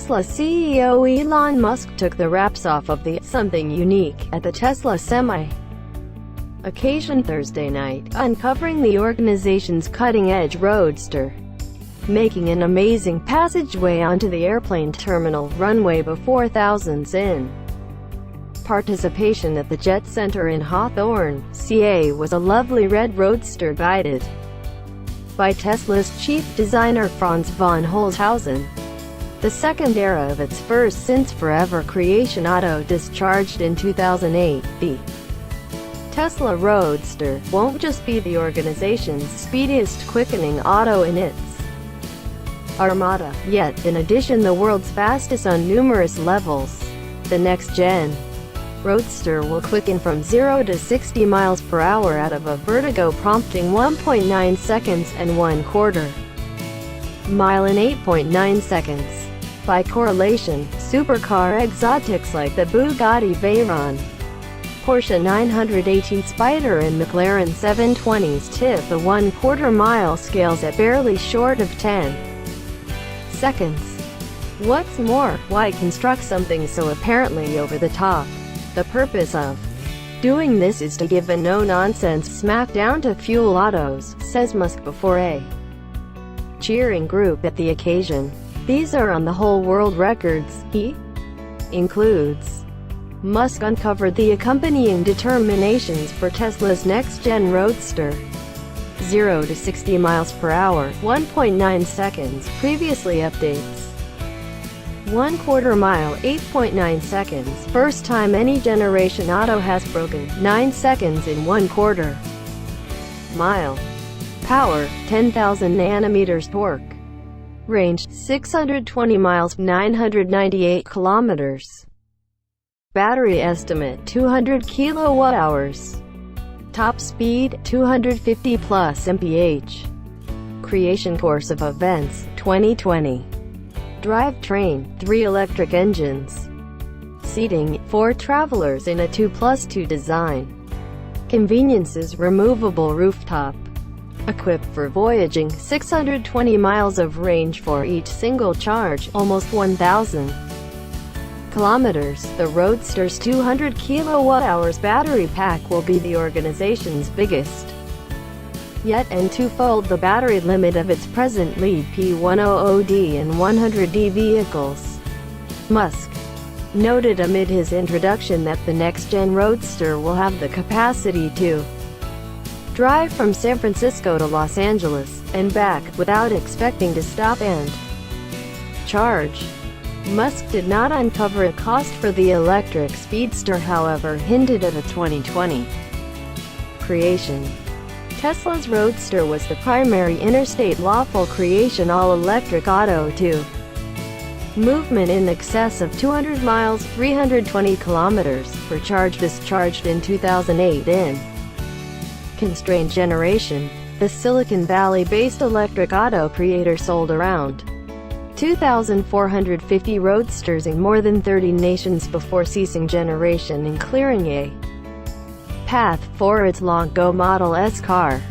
Tesla CEO Elon Musk took the wraps off of the "something unique" at the Tesla Semi occasion Thursday night, uncovering the organization's cutting-edge Roadster, making an amazing passageway onto the airplane terminal runway before thousands in participation at the Jet Center in Hawthorne, CA was a lovely red Roadster guided by Tesla's chief designer Franz von Holzhausen. The second era of its first since forever creation auto discharged in 2008, the Tesla Roadster won't just be the organization's speediest quickening auto in its armada, yet, in addition, the world's fastest on numerous levels. The Next Gen Roadster will quicken from 0 to 60 miles per hour out of a vertigo-prompting 1.9 seconds and 1/4 mile in 8.9 seconds. By correlation, supercar exotics like the Bugatti Veyron, Porsche 918 Spyder and McLaren 720s tip the 1/4 mile scales at barely short of 10 seconds. What's more, why construct something so apparently over the top? The purpose of doing this is to give a no-nonsense smackdown to fuel autos, says Musk before a cheering group at the occasion. These are on the whole world records, he includes. Musk uncovered the accompanying determinations for Tesla's next-gen Roadster. 0 to 60 miles per hour, 1.9 seconds, previously updates. 1/4 mile, 8.9 seconds, first time any generation auto has broken 9 seconds in 1/4 mile. Power, 10,000 nanometers torque. Range, 620 miles, 998 kilometers. Battery estimate, 200 kilowatt-hours. Top speed, 250 plus mph. Creation course of events, 2020. Drivetrain, 3 electric engines. Seating, 4 travelers in a 2+2 design. Conveniences: removable rooftop. Equipped for voyaging, 620 miles of range for each single charge, almost 1,000 kilometers. The Roadster's 200 kilowatt-hours battery pack will be the organization's biggest yet, and twofold the battery limit of its present lead P100D and 100D vehicles. Musk noted amid his introduction that the next-gen Roadster will have the capacity to drive from San Francisco to Los Angeles and back without expecting to stop and charge. Musk did not uncover a cost for the electric speedster, however, hinted at a 2020 creation. Tesla's Roadster was the primary interstate lawful creation all-electric auto to movement in excess of 200 miles, 320 kilometers, per charge discharged in 2008 in constrained generation. The Silicon Valley-based electric auto creator sold around 2,450 Roadsters in more than 30 nations before ceasing generation and clearing a path for its long-ago Model S car.